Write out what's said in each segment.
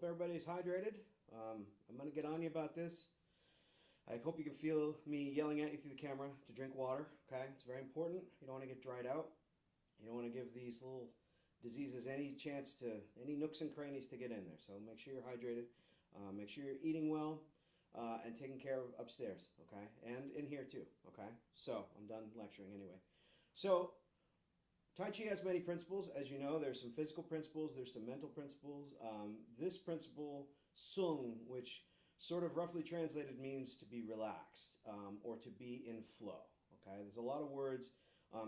everybody's hydrated. I'm going to get on you about this. I hope you can feel me yelling at you through the camera to drink water, okay? It's very important. You don't want to get dried out. You don't want to give these little diseases any chance to, any nooks and crannies to get in there. So make sure you're hydrated. Make sure you're eating well and taking care of upstairs, okay? And in here too, okay? So I'm done lecturing anyway. So Tai Chi has many principles. As you know, there's some physical principles, there's some mental principles. This principle, Sung, which sort of roughly translated means to be relaxed or to be in flow. Okay, there's a lot of words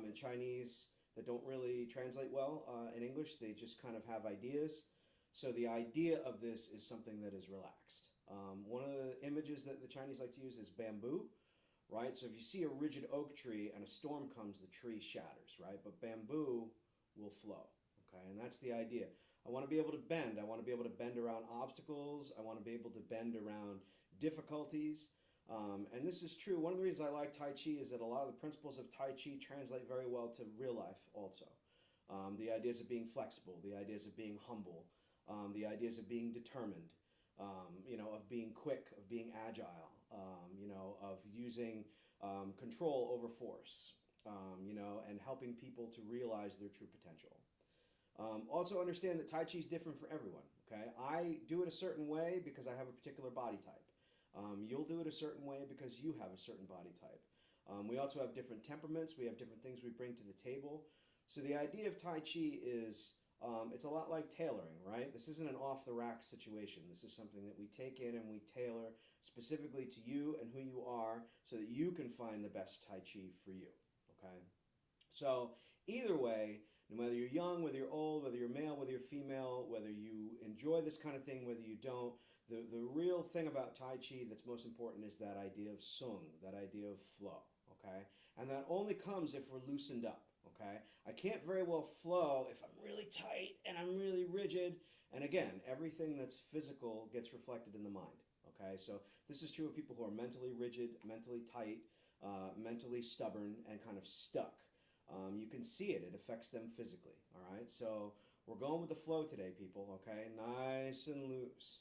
in Chinese that don't really translate well in English. They just kind of have ideas. So the idea of this is something that is relaxed. One of the images that the Chinese like to use is bamboo. Right? So if you see a rigid oak tree and a storm comes, the tree shatters, right? But bamboo will flow, okay? And that's the idea. I want to be able to bend. I want to be able to bend around obstacles. I want to be able to bend around difficulties. And this is true. One of the reasons I like Tai Chi is that a lot of the principles of Tai Chi translate very well to real life also. The ideas of being flexible, the ideas of being humble, the ideas of being determined. Of being quick, of being agile, of using control over force, and helping people to realize their true potential. Also understand that Tai Chi is different for everyone, okay? I do it a certain way because I have a particular body type. You'll do it a certain way because you have a certain body type. We also have different temperaments. We have different things we bring to the table. So the idea of Tai Chi is it's a lot like tailoring, right? This isn't an off-the-rack situation. This is something that we take in and we tailor specifically to you and who you are so that you can find the best Tai Chi for you, okay? So either way, no matter you're young, whether you're old, whether you're male, whether you're female, whether you enjoy this kind of thing, whether you don't, the real thing about Tai Chi that's most important is that idea of Sung, that idea of flow, okay? And that only comes if we're loosened up. Okay, I can't very well flow if I'm really tight and I'm really rigid. And again, everything that's physical gets reflected in the mind. Okay, so this is true of people who are mentally rigid, mentally tight, mentally stubborn, and kind of stuck. You can see it; it affects them physically. All right, so we're going with the flow today, people. Okay, nice and loose.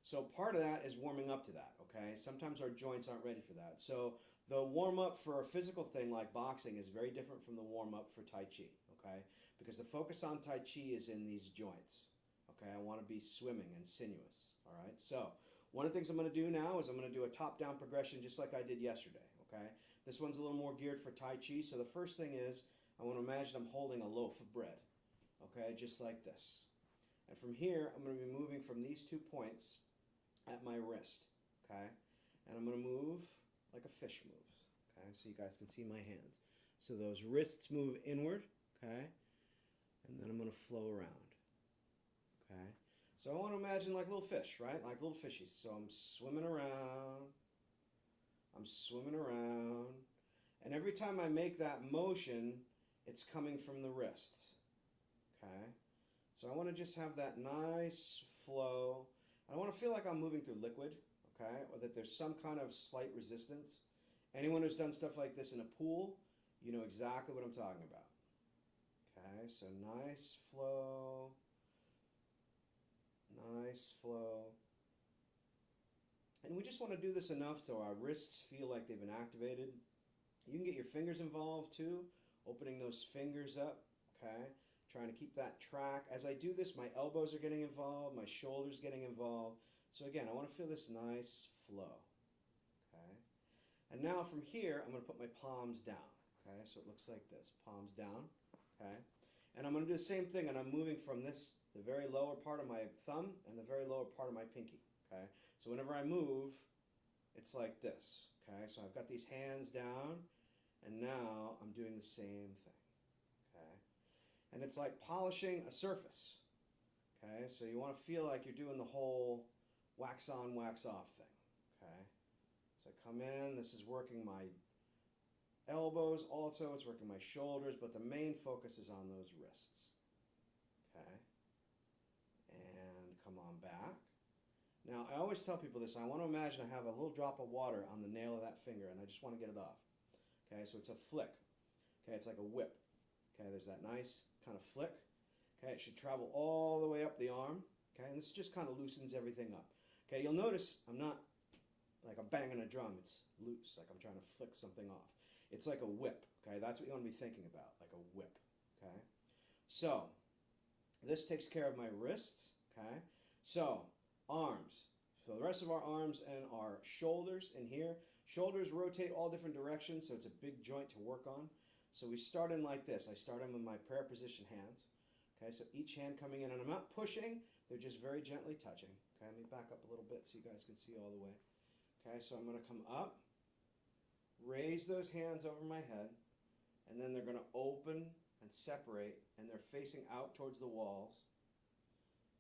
So part of that is warming up to that, okay? Sometimes our joints aren't ready for that. So the warm-up for a physical thing like boxing is very different from the warm-up for Tai Chi, okay? Because the focus on Tai Chi is in these joints, okay? I want to be swimming and sinuous, all right? So one of the things I'm going to do now is I'm going to do a top-down progression just like I did yesterday, okay? This one's a little more geared for Tai Chi. So the first thing is I want to imagine I'm holding a loaf of bread, okay? Just like this. And from here, I'm going to be moving from these 2 points at my wrist, okay? And I'm going to move like a fish moves, okay? So you guys can see my hands. So those wrists move inward, okay? And then I'm going to flow around, okay? So I want to imagine like little fish, right? Like little fishies. So I'm swimming around. I'm swimming around. And every time I make that motion, it's coming from the wrists, okay? So I want to just have that nice flow. I want to feel like I'm moving through liquid, okay, or that there's some kind of slight resistance. Anyone who's done stuff like this in a pool, you know exactly what I'm talking about. Okay, so nice flow, nice flow. And we just want to do this enough so our wrists feel like they've been activated. You can get your fingers involved too, opening those fingers up, okay? Trying to keep that track. As I do this, my elbows are getting involved, my shoulders getting involved. So again, I want to feel this nice flow, okay? And now from here, I'm going to put my palms down, okay? So it looks like this, palms down, okay? And I'm going to do the same thing, and I'm moving from this, the very lower part of my thumb and the very lower part of my pinky, okay? So whenever I move, it's like this, okay? So I've got these hands down, and now I'm doing the same thing, okay? And it's like polishing a surface, okay? So you want to feel like you're doing the whole wax on, wax off thing, okay? So I come in, this is working my elbows also, it's working my shoulders, but the main focus is on those wrists, okay? And come on back. Now, I always tell people this, I want to imagine I have a little drop of water on the nail of that finger, and I just want to get it off, okay? So it's a flick, okay? It's like a whip. Okay, there's that nice kind of flick. Okay, it should travel all the way up the arm. Okay, and this just kind of loosens everything up. Okay, you'll notice I'm not like I'm banging a drum. It's loose, like I'm trying to flick something off. It's like a whip. Okay, that's what you want to be thinking about, like a whip. Okay, so this takes care of my wrists. Okay, so arms. So the rest of our arms and our shoulders in here. Shoulders rotate all different directions, so it's a big joint to work on. So we start in like this. I start in with my prayer position hands. Okay, so each hand coming in, and I'm not pushing, they're just very gently touching. Okay, let me back up a little bit so you guys can see all the way. Okay, so I'm going to come up, raise those hands over my head, and then they're going to open and separate, and they're facing out towards the walls,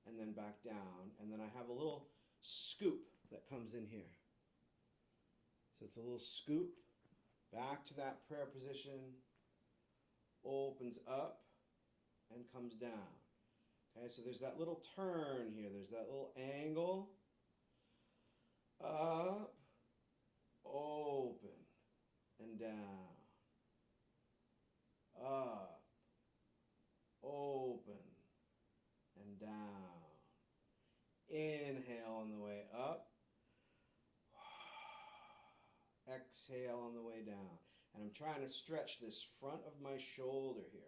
and then back down, and then I have a little scoop that comes in here. So it's a little scoop back to that prayer position, opens up and comes down. Okay, so there's that little turn here, there's that little angle, up, open, and down, up, open, and down. Inhale on the way up, exhale on the way down. And I'm trying to stretch this front of my shoulder here.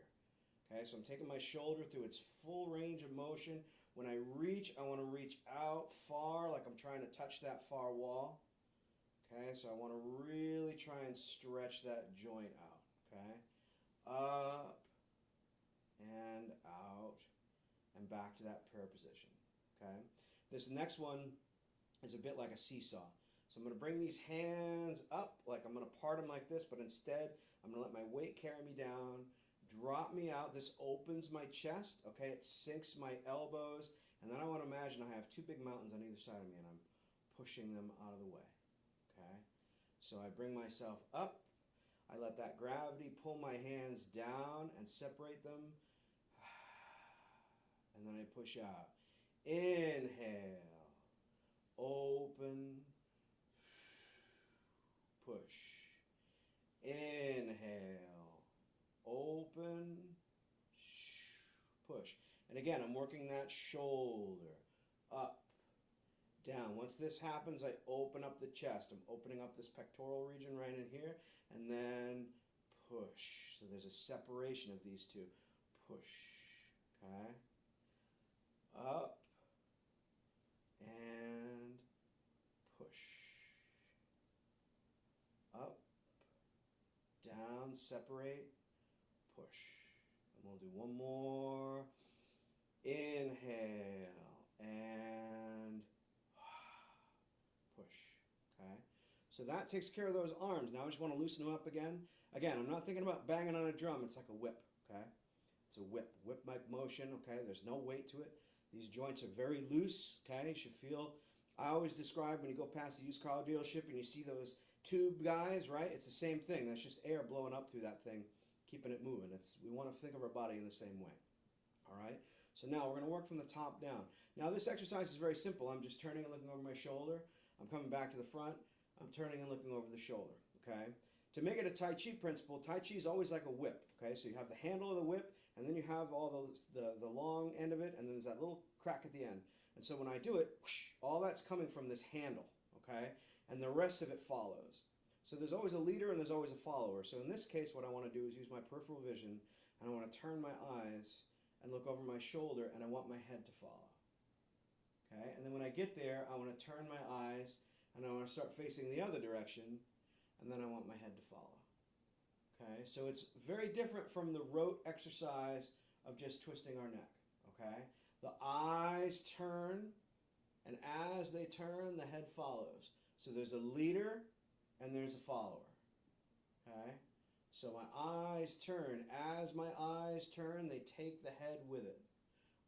Okay, so I'm taking my shoulder through its full range of motion. When I reach, I want to reach out far, like I'm trying to touch that far wall. Okay, so I want to really try and stretch that joint out. Okay, up and out and back to that prayer position. Okay, this next one is a bit like a seesaw. So I'm going to bring these hands up, like I'm going to part them like this, but instead I'm going to let my weight carry me down, drop me out. This opens my chest, okay? It sinks my elbows, and then I want to imagine I have two big mountains on either side of me, and I'm pushing them out of the way, okay? So I bring myself up. I let that gravity pull my hands down and separate them, and then I push out. Inhale, open, push. Inhale, open, push. And again, I'm working that shoulder up, down. Once this happens, I open up the chest. I'm opening up this pectoral region right in here, and then push. So there's a separation of these two. Push, okay? Up and push. Up, down, separate, push. And we'll do one more. Inhale and push. Okay? So that takes care of those arms. Now I just want to loosen them up again. Again, I'm not thinking about banging on a drum. It's like a whip. Okay? It's a whip. Whip-like motion. Okay? There's no weight to it. These joints are very loose. Okay? You should feel. I always describe when you go past the used car dealership and you see those tube guys, right? It's the same thing. That's just air blowing up through that thing, keeping it moving. We want to think of our body in the same way. All right? So now we're going to work from the top down. Now this exercise is very simple. I'm just turning and looking over my shoulder. I'm coming back to the front. I'm turning and looking over the shoulder. Okay? To make it a Tai Chi principle, Tai Chi is always like a whip. Okay? So you have the handle of the whip, and then you have all the long end of it, and then there's that little crack at the end. And so when I do it, whoosh, all that's coming from this handle. Okay? And the rest of it follows. So there's always a leader and there's always a follower. So in this case, what I want to do is use my peripheral vision, and I want to turn my eyes and look over my shoulder, and I want my head to follow. Okay? And then when I get there, I want to turn my eyes, and I want to start facing the other direction, and then I want my head to follow. Okay? So it's very different from the rote exercise of just twisting our neck. Okay? The eyes turn, and as they turn, the head follows. So there's a leader and there's a follower. Okay? So my eyes turn. As my eyes turn, they take the head with it.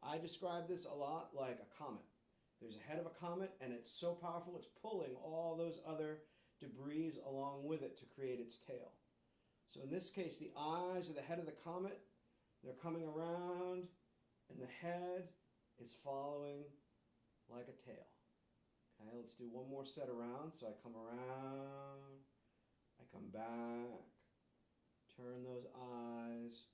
I describe this a lot like a comet. There's a head of a comet, and it's so powerful, it's pulling all those other debris along with it to create its tail. So in this case, the eyes are the head of the comet. They're coming around, and the head is following like a tail. Okay, let's do one more set around. So I come around, I come back, turn those eyes,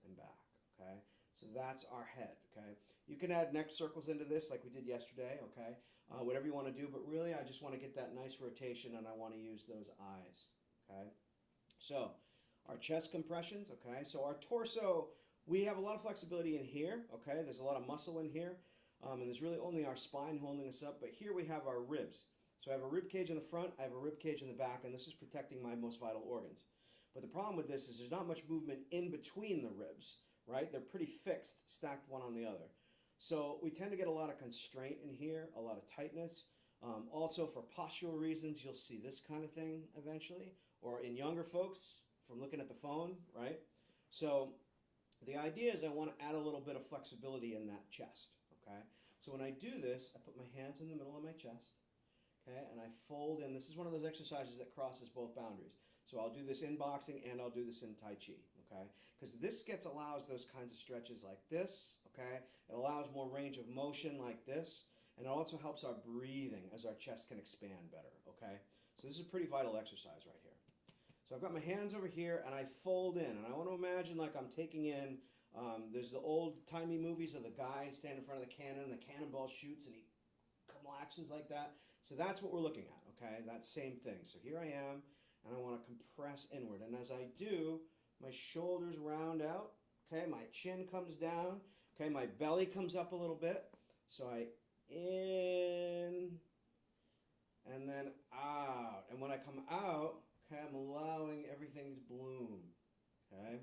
and back. Okay, So that's our head, okay? You can add neck circles into this like we did yesterday, okay? Whatever you want to do, but really I just want to get that nice rotation and I want to use those eyes, okay? So our chest compressions, okay? So our torso, we have a lot of flexibility in here, okay? There's a lot of muscle in here, and there's really only our spine holding us up, but here we have our ribs. So I have a rib cage in the front, I have a rib cage in the back, and this is protecting my most vital organs. But the problem with this is there's not much movement in between the ribs, right? They're pretty fixed, stacked one on the other. So we tend to get a lot of constraint in here, a lot of tightness. Also for postural reasons, you'll see this kind of thing eventually, or in younger folks from looking at the phone, right? So the idea is I want to add a little bit of flexibility in that chest, okay? So when I do this, I put my hands in the middle of my chest, okay, and I fold in. This is one of those exercises that crosses both boundaries. So I'll do this in boxing and I'll do this in Tai Chi, okay? Because this allows those kinds of stretches like this, okay? It allows more range of motion like this, and it also helps our breathing as our chest can expand better, okay? So this is a pretty vital exercise right here. So I've got my hands over here and I fold in, and I want to imagine like I'm taking in, there's the old-timey movies of the guy standing in front of the cannon, the cannonball shoots and he collapses like that. So that's what we're looking at, okay? That same thing. So here I am, and I want to compress inward. And as I do, my shoulders round out, okay? My chin comes down, okay? My belly comes up a little bit. So I in, and then out. And when I come out, okay, I'm allowing everything to bloom, okay?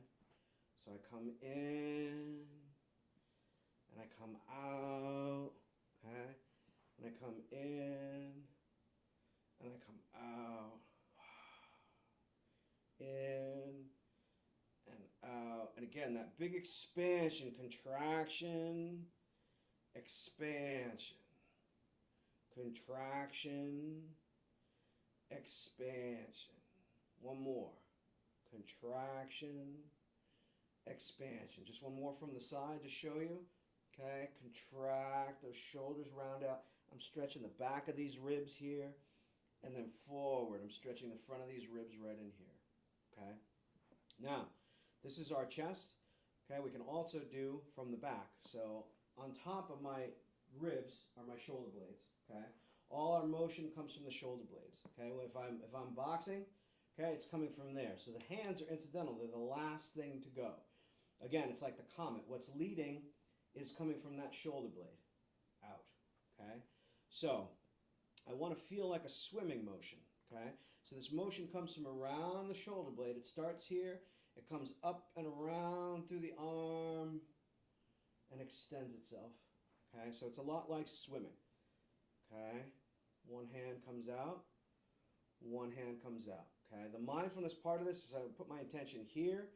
So I come in, and I come out, okay? And I come in, and I come out, in, and out. And again, that big expansion, contraction, expansion, contraction, expansion. One more. Contraction, expansion. Just one more from the side to show you. Okay, contract, those shoulders round out. I'm stretching the back of these ribs here, and then forward. I'm stretching the front of these ribs right in here. Okay, now this is our chest. Okay, we can also do from the back. So on top of my ribs are my shoulder blades. Okay, all our motion comes from the shoulder blades. Okay, if I'm boxing, okay, it's coming from there. So the hands are incidental. They're the last thing to go. Again, it's like the comet. What's leading is coming from that shoulder blade out. Okay, so I want to feel like a swimming motion. Okay, so this motion comes from around the shoulder blade. It starts here. It comes up and around through the arm and extends itself. Okay, so it's a lot like swimming. Okay, one hand comes out, one hand comes out. Okay, the mindfulness part of this is I put my intention here.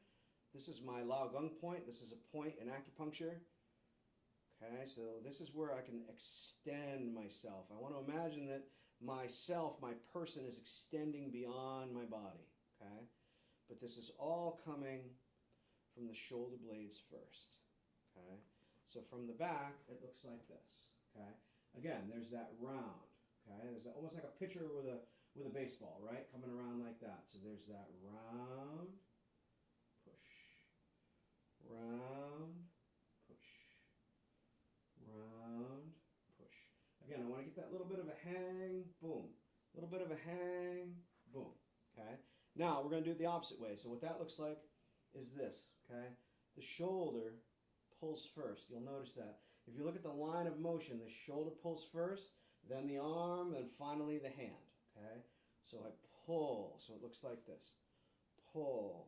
This is my Lao Gung point. This is a point in acupuncture. Okay, so this is where I can extend myself. I want to imagine that myself, my person, is extending beyond my body. Okay, but this is all coming from the shoulder blades first. Okay, so from the back, it looks like this. Okay, again, there's that round. Okay, there's that, almost like a pitcher with a baseball, right? Coming around like that. So there's that round, push, round, push, round, push. Again, I want to get that little bit of a hang, boom. A little bit of a hang, boom. Okay. Now we're going to do it the opposite way. So what that looks like is this. Okay. The shoulder pulls first. You'll notice that. If you look at the line of motion, the shoulder pulls first, then the arm, then finally the hand. Okay. So I pull. So it looks like this. Pull,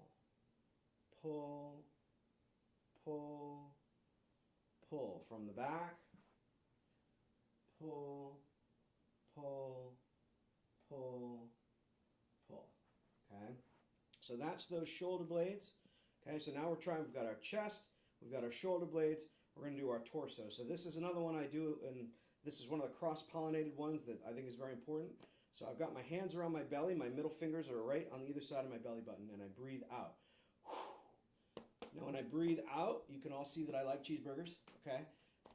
pull, pull, pull. From the back, pull, pull, pull, pull. Okay, so that's those shoulder blades. Okay, so now we've got our chest, we've got our shoulder blades, we're going to do our torso. So this is another one I do, and this is one of the cross-pollinated ones that I think is very important. So I've got my hands around my belly, my middle fingers are right on either side of my belly button, and I breathe out. Now when I breathe out, you can all see that I like cheeseburgers, okay?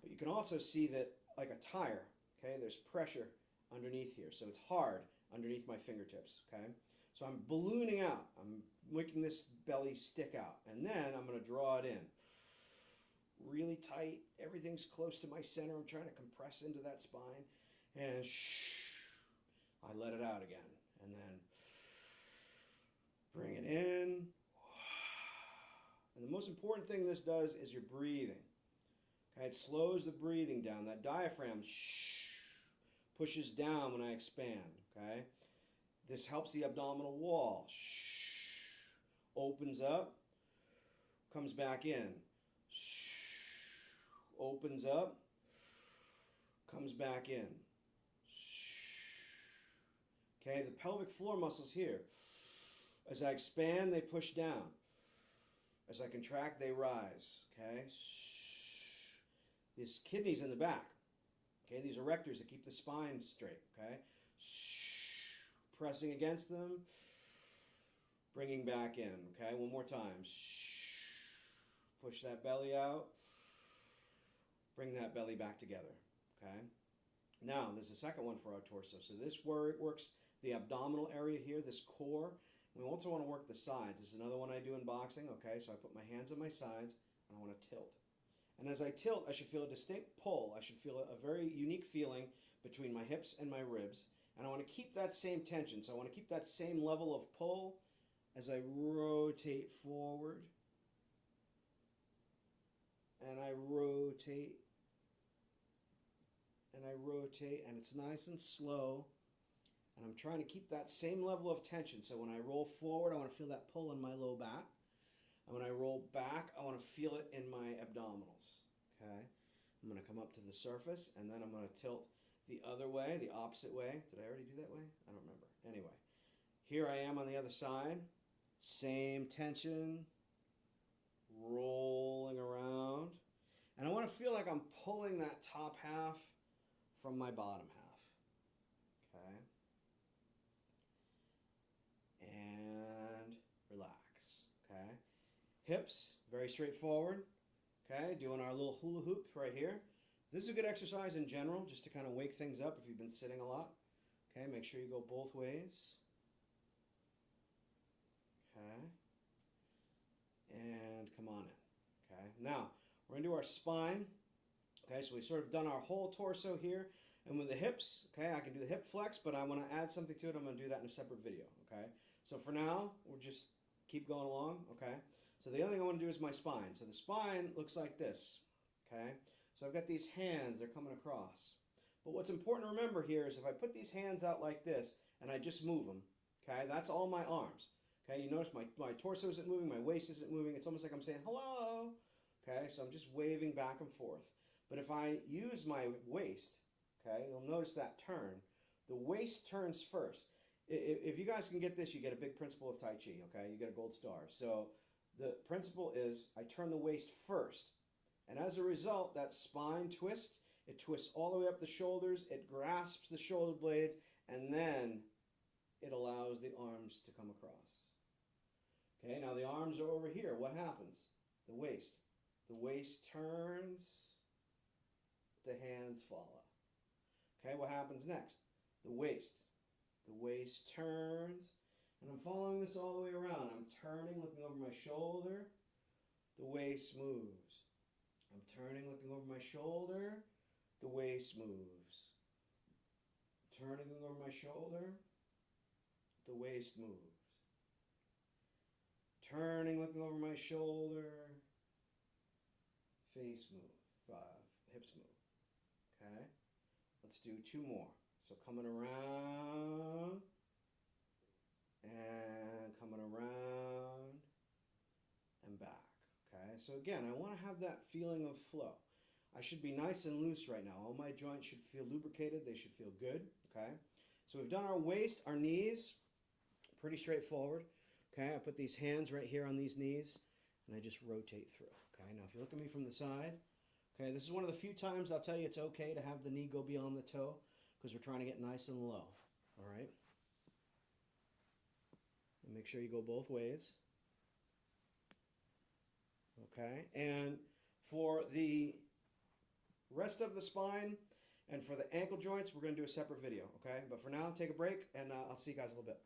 But you can also see that, like a tire, okay, there's pressure underneath here. So it's hard underneath my fingertips, okay? So I'm ballooning out. I'm making this belly stick out. And then I'm going to draw it in. really tight. Everything's close to my center. I'm trying to compress into that spine. And I let it out again. And then bring it in. And the most important thing this does is your breathing. Okay, it slows the breathing down. That diaphragm pushes down when I expand. Okay, this helps the abdominal wall. Opens up, comes back in. Opens up, comes back in. Okay, the pelvic floor muscles here. As I expand, they push down. As I contract, they rise. Okay, these kidneys in the back. Okay, these erectors that keep the spine straight. Okay, pressing against them, bringing back in. Okay, one more time. Push that belly out. Bring that belly back together. Okay. Now, there's a second one for our torso. So this works the abdominal area here, this core. We also want to work the sides. This is another one I do in boxing. Okay, so I put my hands on my sides and I want to tilt. And as I tilt, I should feel a distinct pull. I should feel a very unique feeling between my hips and my ribs. And I want to keep that same tension. So I want to keep that same level of pull as I rotate forward. And I rotate. And I rotate. And it's nice and slow. And I'm trying to keep that same level of tension. So when I roll forward, I want to feel that pull in my low back. And when I roll back, I want to feel it in my abdominals. Okay? I'm going to come up to the surface, and then I'm going to tilt the other way, the opposite way. Did I already do that way? I don't remember. Anyway, here I am on the other side. Same tension. Rolling around. And I want to feel like I'm pulling that top half from my bottom half. Okay? And relax. Okay? Hips, very straightforward. Okay, doing our little hula hoop right here. This is a good exercise in general, just to kind of wake things up if you've been sitting a lot. Okay, make sure you go both ways. Okay. And come on in. Okay, now we're going to do our spine. Okay, so we've sort of done our whole torso here. And with the hips, okay, I can do the hip flex, but I want to add something to it. I'm going to do that in a separate video. Okay, so for now, we'll just keep going along. Okay. So the other thing I want to do is my spine. So the spine looks like this, okay? So I've got these hands, they're coming across. But what's important to remember here is if I put these hands out like this and I just move them, okay, that's all my arms. Okay, you notice my torso isn't moving, my waist isn't moving. It's almost like I'm saying hello, okay? So I'm just waving back and forth. But if I use my waist, okay, you'll notice that turn. The waist turns first. If you guys can get this, you get a big principle of Tai Chi, okay? You get a gold star. So the principle is I turn the waist first. And as a result, that spine twists. It twists all the way up the shoulders. It grasps the shoulder blades. And then it allows the arms to come across. Okay, now the arms are over here. What happens? The waist. The waist turns. The hands follow. Okay, what happens next? The waist. The waist turns. And I'm following this all the way around. I'm turning, looking over my shoulder. The waist moves. I'm turning, looking over my shoulder. The waist moves. Turning, looking over my shoulder. The waist moves. Turning, looking over my shoulder. Face move. Hips move. Okay? Let's do two more. So coming around. And coming around and back. Okay, so again, I want to have that feeling of flow. I should be nice and loose right now. All my joints should feel lubricated. They should feel good. Okay, so we've done our waist, our knees. Pretty straightforward. Okay, I put these hands right here on these knees and I just rotate through. Okay, now if you look at me from the side, okay, this is one of the few times I'll tell you it's okay to have the knee go beyond the toe because we're trying to get nice and low. All right. And make sure you go both ways. Okay, and for the rest of the spine and for the ankle joints, we're going to do a separate video. Okay, but for now, take a break, and I'll see you guys in a little bit.